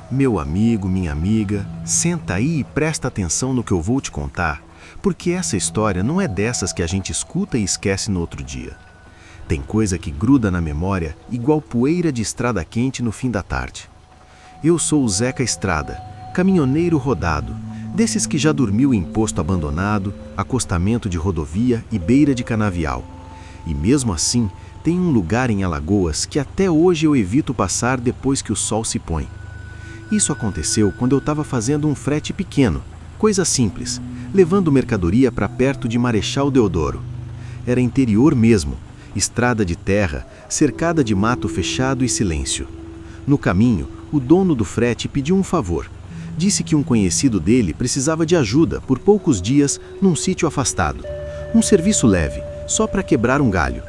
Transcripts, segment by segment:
Meu amigo, minha amiga, senta aí e presta atenção no que eu vou te contar, porque essa história não é dessas que a gente escuta e esquece no outro dia. Tem coisa que gruda na memória igual poeira de estrada quente no fim da tarde. Eu sou o Zeca Estrada, caminhoneiro rodado, desses que já dormiu em posto abandonado, acostamento de rodovia e beira de canavial. E mesmo assim, tem um lugar em Alagoas que até hoje eu evito passar depois que o sol se põe. Isso aconteceu quando eu estava fazendo um frete pequeno, coisa simples, levando mercadoria para perto de Marechal Deodoro. Era interior mesmo, estrada de terra, cercada de mato fechado e silêncio. No caminho, o dono do frete pediu um favor. Disse que um conhecido dele precisava de ajuda por poucos dias num sítio afastado. Um serviço leve, só para quebrar um galho.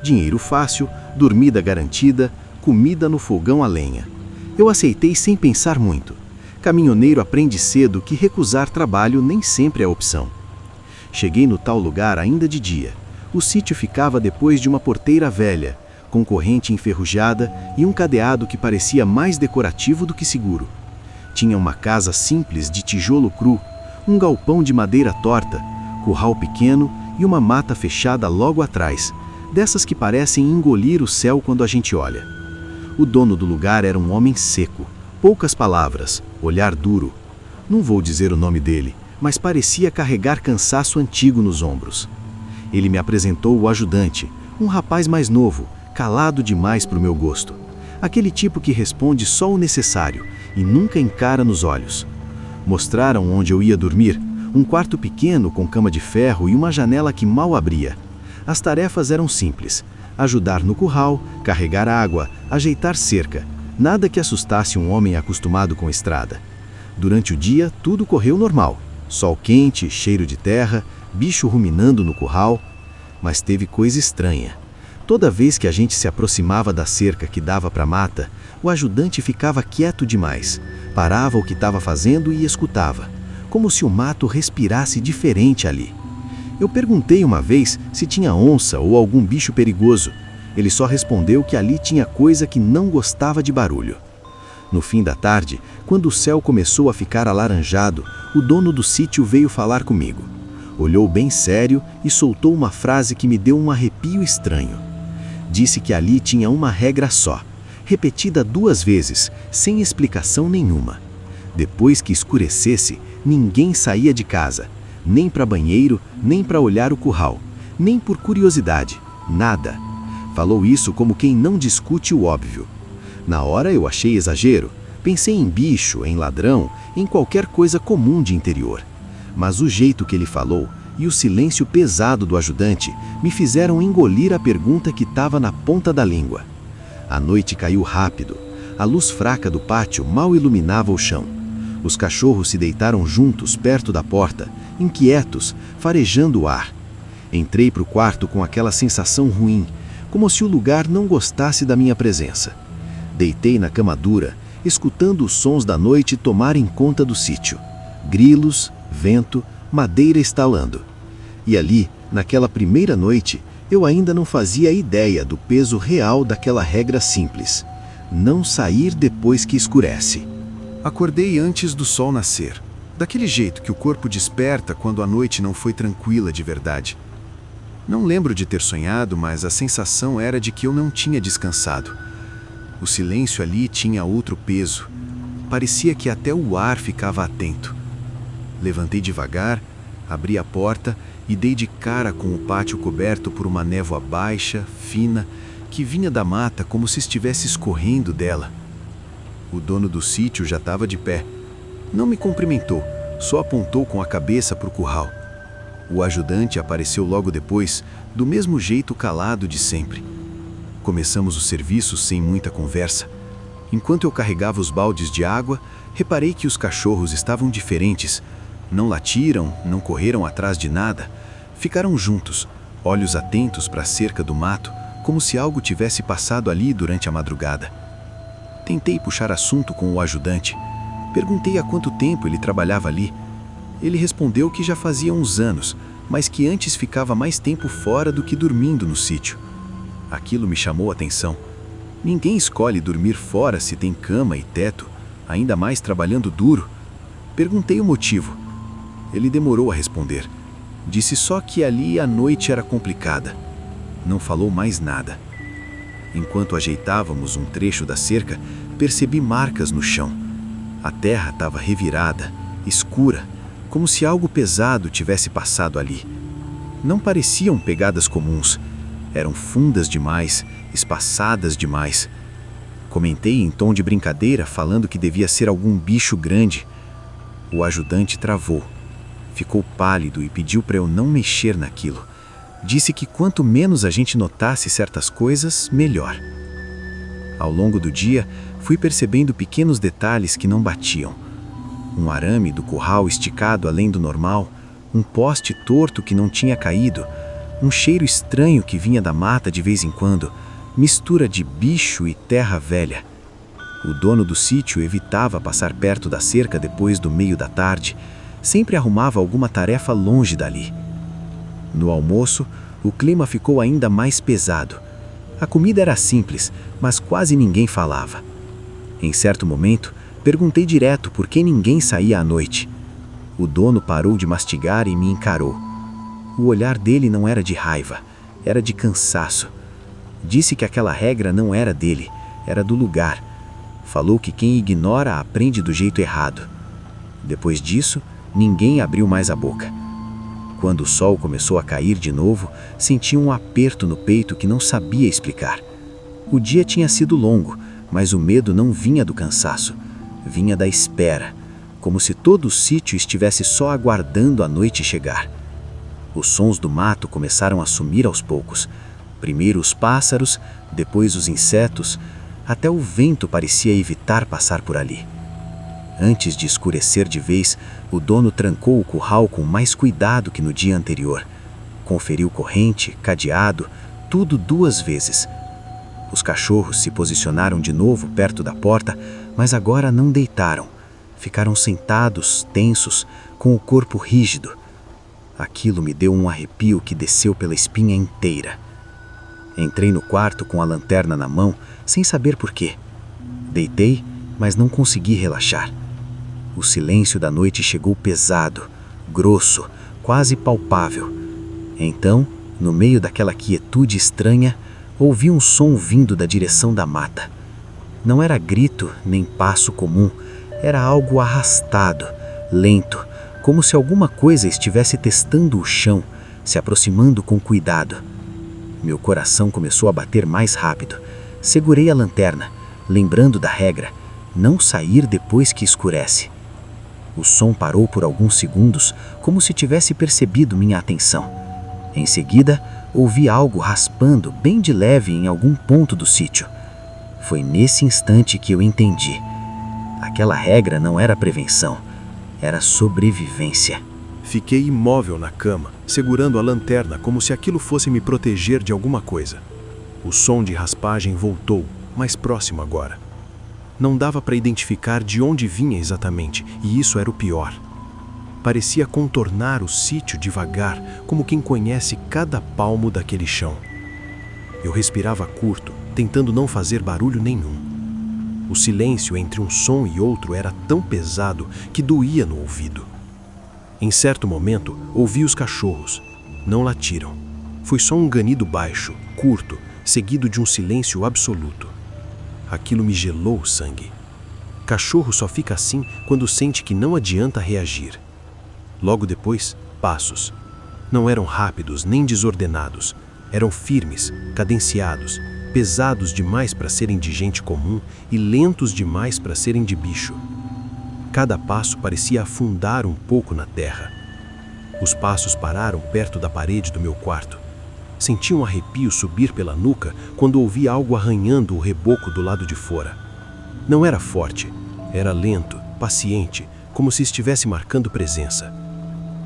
Dinheiro fácil, dormida garantida, comida no fogão a lenha. Eu aceitei sem pensar muito. Caminhoneiro aprende cedo que recusar trabalho nem sempre é opção. Cheguei no tal lugar ainda de dia. O sítio ficava depois de uma porteira velha, com corrente enferrujada e um cadeado que parecia mais decorativo do que seguro. Tinha uma casa simples de tijolo cru, um galpão de madeira torta, curral pequeno e uma mata fechada logo atrás, dessas que parecem engolir o céu quando a gente olha. O dono do lugar era um homem seco, poucas palavras, olhar duro. Não vou dizer o nome dele, mas parecia carregar cansaço antigo nos ombros. Ele me apresentou o ajudante, um rapaz mais novo, calado demais para o meu gosto. Aquele tipo que responde só o necessário e nunca encara nos olhos. Mostraram onde eu ia dormir, um quarto pequeno com cama de ferro e uma janela que mal abria. As tarefas eram simples: ajudar no curral, carregar água, ajeitar cerca, nada que assustasse um homem acostumado com estrada. Durante o dia, tudo correu normal. Sol quente, cheiro de terra, bicho ruminando no curral. Mas teve coisa estranha. Toda vez que a gente se aproximava da cerca que dava para a mata, o ajudante ficava quieto demais, parava o que estava fazendo e escutava, como se o mato respirasse diferente ali. Eu perguntei uma vez se tinha onça ou algum bicho perigoso. Ele só respondeu que ali tinha coisa que não gostava de barulho. No fim da tarde, quando o céu começou a ficar alaranjado, o dono do sítio veio falar comigo. Olhou bem sério e soltou uma frase que me deu um arrepio estranho. Disse que ali tinha uma regra só, repetida 2 vezes, sem explicação nenhuma. Depois que escurecesse, ninguém saía de casa, nem para banheiro, nem para olhar o curral, nem por curiosidade, nada. Falou isso como quem não discute o óbvio. Na hora eu achei exagero, pensei em bicho, em ladrão, em qualquer coisa comum de interior. Mas o jeito que ele falou e o silêncio pesado do ajudante me fizeram engolir a pergunta que estava na ponta da língua. A noite caiu rápido. A luz fraca do pátio mal iluminava o chão. Os cachorros se deitaram juntos perto da porta, inquietos, farejando o ar. Entrei para o quarto com aquela sensação ruim, como se o lugar não gostasse da minha presença. Deitei na cama dura, escutando os sons da noite tomarem conta do sítio. Grilos, vento, madeira estalando. E ali, naquela primeira noite, eu ainda não fazia ideia do peso real daquela regra simples: não sair depois que escurece. Acordei antes do sol nascer, daquele jeito que o corpo desperta quando a noite não foi tranquila de verdade. Não lembro de ter sonhado, mas a sensação era de que eu não tinha descansado. O silêncio ali tinha outro peso. Parecia que até o ar ficava atento. Levantei devagar, abri a porta e dei de cara com o pátio coberto por uma névoa baixa, fina, que vinha da mata como se estivesse escorrendo dela. O dono do sítio já estava de pé. Não me cumprimentou, só apontou com a cabeça para o curral. O ajudante apareceu logo depois, do mesmo jeito calado de sempre. Começamos o serviço sem muita conversa. Enquanto eu carregava os baldes de água, reparei que os cachorros estavam diferentes. Não latiram, não correram atrás de nada. Ficaram juntos, olhos atentos para a cerca do mato, como se algo tivesse passado ali durante a madrugada. Tentei puxar assunto com o ajudante. Perguntei há quanto tempo ele trabalhava ali. Ele respondeu que já fazia uns anos, mas que antes ficava mais tempo fora do que dormindo no sítio. Aquilo me chamou a atenção. Ninguém escolhe dormir fora se tem cama e teto. ainda mais trabalhando duro. Perguntei o motivo. Ele demorou a responder. Disse só que ali a noite era complicada. Não falou mais nada. Enquanto ajeitávamos um trecho da cerca, percebi marcas no chão. A terra estava revirada, escura, como se algo pesado tivesse passado ali. Não pareciam pegadas comuns. Eram fundas demais, espaçadas demais. Comentei em tom de brincadeira, falando que devia ser algum bicho grande. O ajudante travou. Ficou pálido e pediu para eu não mexer naquilo. Disse que quanto menos a gente notasse certas coisas, melhor. Ao longo do dia, fui percebendo pequenos detalhes que não batiam. Um arame do curral esticado além do normal, um poste torto que não tinha caído, um cheiro estranho que vinha da mata de vez em quando, mistura de bicho e terra velha. O dono do sítio evitava passar perto da cerca depois do meio da tarde, sempre arrumava alguma tarefa longe dali. No almoço, o clima ficou ainda mais pesado. A comida era simples, mas quase ninguém falava. Em certo momento, perguntei direto por que ninguém saía à noite. O dono parou de mastigar e me encarou. O olhar dele não era de raiva, era de cansaço. Disse que aquela regra não era dele, era do lugar. Falou que quem ignora aprende do jeito errado. Depois disso, ninguém abriu mais a boca. Quando o sol começou a cair de novo, senti um aperto no peito que não sabia explicar. O dia tinha sido longo, mas o medo não vinha do cansaço, vinha da espera, como se todo o sítio estivesse só aguardando a noite chegar. Os sons do mato começaram a sumir aos poucos. Primeiro os pássaros, depois os insetos, até o vento parecia evitar passar por ali. Antes de escurecer de vez, o dono trancou o curral com mais cuidado que no dia anterior. Conferiu corrente, cadeado, tudo 2 vezes. Os cachorros se posicionaram de novo perto da porta, mas agora não deitaram. Ficaram sentados, tensos, com o corpo rígido. Aquilo me deu um arrepio que desceu pela espinha inteira. Entrei no quarto com a lanterna na mão, sem saber por quê. Deitei, mas não consegui relaxar. O silêncio da noite chegou pesado, grosso, quase palpável. Então, no meio daquela quietude estranha, ouvi um som vindo da direção da mata. Não era grito nem passo comum, era algo arrastado, lento, como se alguma coisa estivesse testando o chão, se aproximando com cuidado. Meu coração começou a bater mais rápido. Segurei a lanterna, lembrando da regra, não sair depois que escurece. O som parou por alguns segundos, como se tivesse percebido minha atenção. Em seguida, ouvi algo raspando bem de leve em algum ponto do sítio. Foi nesse instante que eu entendi. Aquela regra não era prevenção, era sobrevivência. Fiquei imóvel na cama, segurando a lanterna como se aquilo fosse me proteger de alguma coisa. O som de raspagem voltou, mais próximo agora. Não dava para identificar de onde vinha exatamente, e isso era o pior. Parecia contornar o sítio devagar, como quem conhece cada palmo daquele chão. Eu respirava curto, tentando não fazer barulho nenhum. O silêncio entre um som e outro era tão pesado que doía no ouvido. Em certo momento, ouvi os cachorros. Não latiram. Foi só um ganido baixo, curto, seguido de um silêncio absoluto. Aquilo me gelou o sangue. Cachorro só fica assim quando sente que não adianta reagir. Logo depois, passos. Não eram rápidos nem desordenados. Eram firmes, cadenciados, pesados demais para serem de gente comum e lentos demais para serem de bicho. Cada passo parecia afundar um pouco na terra. Os passos pararam perto da parede do meu quarto. Senti um arrepio subir pela nuca quando ouvi algo arranhando o reboco do lado de fora. Não era forte, era lento, paciente, como se estivesse marcando presença.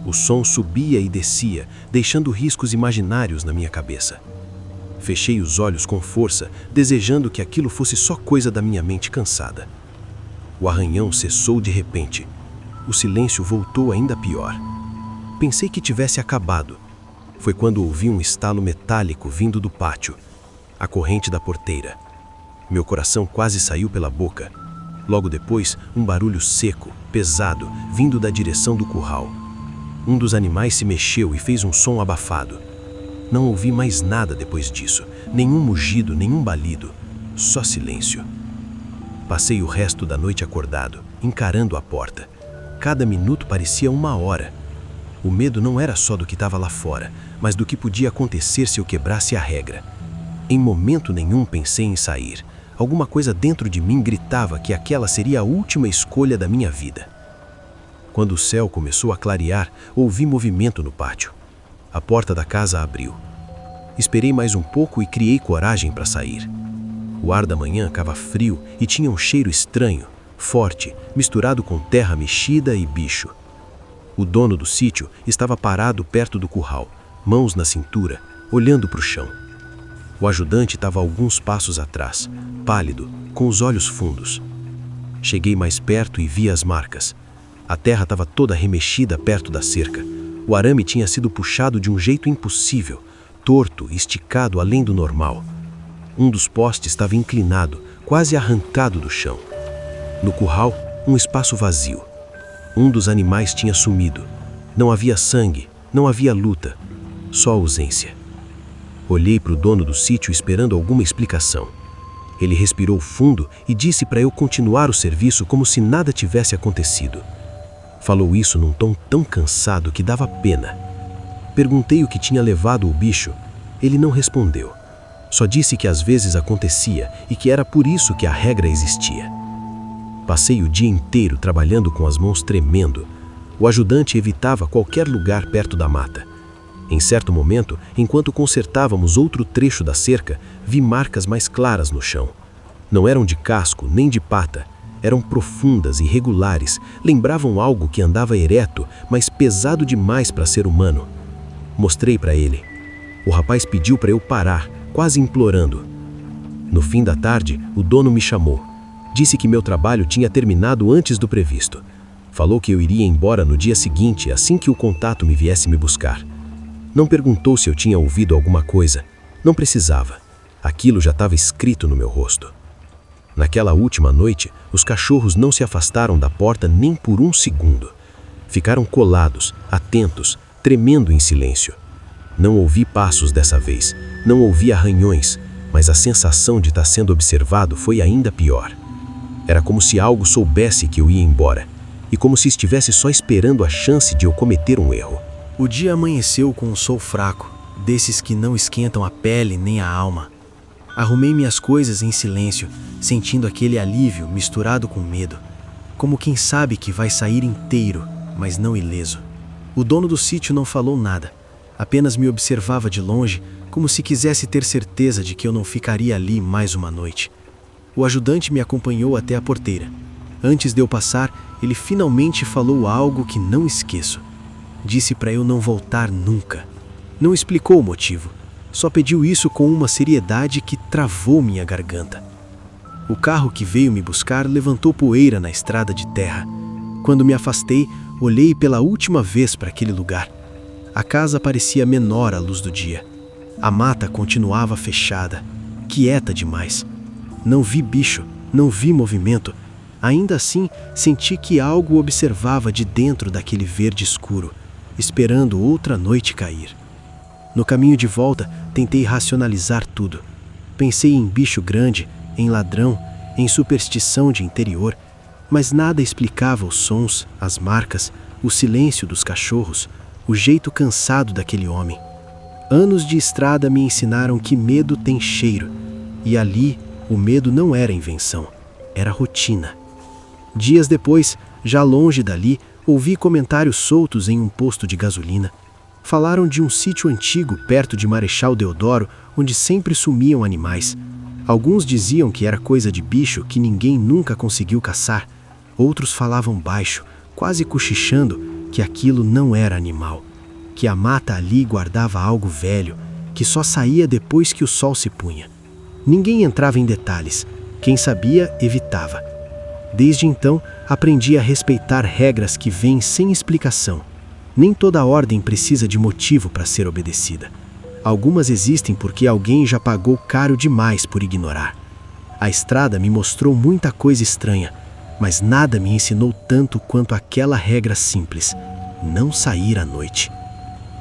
O som subia e descia, deixando riscos imaginários na minha cabeça. Fechei os olhos com força, desejando que aquilo fosse só coisa da minha mente cansada. O arranhão cessou de repente. O silêncio voltou ainda pior. Pensei que tivesse acabado. Foi quando ouvi um estalo metálico vindo do pátio, a corrente da porteira. Meu coração quase saiu pela boca. Logo depois, um barulho seco, pesado, vindo da direção do curral. Um dos animais se mexeu e fez um som abafado. Não ouvi mais nada depois disso, nenhum mugido, nenhum balido, só silêncio. Passei o resto da noite acordado, encarando a porta. Cada minuto parecia uma hora. O medo não era só do que estava lá fora, mas do que podia acontecer se eu quebrasse a regra. Em momento nenhum pensei em sair. Alguma coisa dentro de mim gritava que aquela seria a última escolha da minha vida. Quando o céu começou a clarear, ouvi movimento no pátio. A porta da casa abriu. Esperei mais um pouco e criei coragem para sair. O ar da manhã estava frio e tinha um cheiro estranho, forte, misturado com terra mexida e bicho. O dono do sítio estava parado perto do curral, mãos na cintura, olhando para o chão. O ajudante estava alguns passos atrás, pálido, com os olhos fundos. Cheguei mais perto e vi as marcas. A terra estava toda remexida perto da cerca. O arame tinha sido puxado de um jeito impossível, torto e esticado além do normal. Um dos postes estava inclinado, quase arrancado do chão. No curral, um espaço vazio. Um dos animais tinha sumido. Não havia sangue, não havia luta, só ausência. Olhei para o dono do sítio esperando alguma explicação. Ele respirou fundo e disse para eu continuar o serviço como se nada tivesse acontecido. Falou isso num tom tão cansado que dava pena. Perguntei o que tinha levado o bicho. Ele não respondeu. Só disse que às vezes acontecia e que era por isso que a regra existia. Passei o dia inteiro trabalhando com as mãos tremendo. O ajudante evitava qualquer lugar perto da mata. Em certo momento, enquanto consertávamos outro trecho da cerca, vi marcas mais claras no chão. Não eram de casco nem de pata. Eram profundas e regulares, lembravam algo que andava ereto, mas pesado demais para ser humano. Mostrei para ele. O rapaz pediu para eu parar, quase implorando. No fim da tarde, o dono me chamou. Disse que meu trabalho tinha terminado antes do previsto. Falou que eu iria embora no dia seguinte, assim que o contato me viesse me buscar. Não perguntou se eu tinha ouvido alguma coisa. Não precisava. Aquilo já estava escrito no meu rosto. Naquela última noite, os cachorros não se afastaram da porta nem por um segundo. Ficaram colados, atentos, tremendo em silêncio. Não ouvi passos dessa vez, não ouvi arranhões, mas a sensação de estar sendo observado foi ainda pior. Era como se algo soubesse que eu ia embora, e como se estivesse só esperando a chance de eu cometer um erro. O dia amanheceu com um sol fraco, desses que não esquentam a pele nem a alma. Arrumei minhas coisas em silêncio, sentindo aquele alívio misturado com medo, como quem sabe que vai sair inteiro, mas não ileso. O dono do sítio não falou nada, apenas me observava de longe, como se quisesse ter certeza de que eu não ficaria ali mais uma noite. O ajudante me acompanhou até a porteira. Antes de eu passar, ele finalmente falou algo que não esqueço. Disse para eu não voltar nunca. Não explicou o motivo, só pediu isso com uma seriedade que travou minha garganta. O carro que veio me buscar levantou poeira na estrada de terra. Quando me afastei, olhei pela última vez para aquele lugar. A casa parecia menor à luz do dia. A mata continuava fechada, quieta demais. Não vi bicho, não vi movimento. Ainda assim, senti que algo observava de dentro daquele verde escuro, esperando outra noite cair. No caminho de volta, tentei racionalizar tudo. Pensei em bicho grande, em ladrão, em superstição de interior, mas nada explicava os sons, as marcas, o silêncio dos cachorros, o jeito cansado daquele homem. Anos de estrada me ensinaram que medo tem cheiro, e ali o medo não era invenção, era rotina. Dias depois, já longe dali, ouvi comentários soltos em um posto de gasolina. Falaram de um sítio antigo perto de Marechal Deodoro, onde sempre sumiam animais. Alguns diziam que era coisa de bicho que ninguém nunca conseguiu caçar. Outros falavam baixo, quase cochichando, que aquilo não era animal, que a mata ali guardava algo velho, que só saía depois que o sol se punha. Ninguém entrava em detalhes. Quem sabia, evitava. Desde então, aprendi a respeitar regras que vêm sem explicação. Nem toda ordem precisa de motivo para ser obedecida. Algumas existem porque alguém já pagou caro demais por ignorar. A estrada me mostrou muita coisa estranha, mas nada me ensinou tanto quanto aquela regra simples: não sair à noite.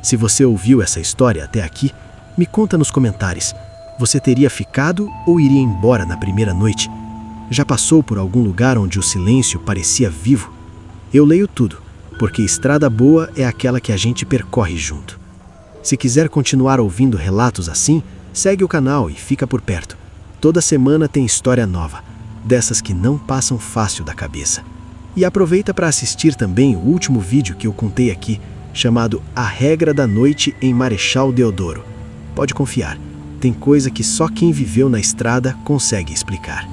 Se você ouviu essa história até aqui, me conta nos comentários. Você teria ficado ou iria embora na primeira noite? Já passou por algum lugar onde o silêncio parecia vivo? Eu leio tudo, porque estrada boa é aquela que a gente percorre junto. Se quiser continuar ouvindo relatos assim, segue o canal e fica por perto. Toda semana tem história nova, dessas que não passam fácil da cabeça. E aproveita para assistir também o último vídeo que eu contei aqui, chamado A Regra da Noite em Marechal Deodoro. Pode confiar, tem coisa que só quem viveu na estrada consegue explicar.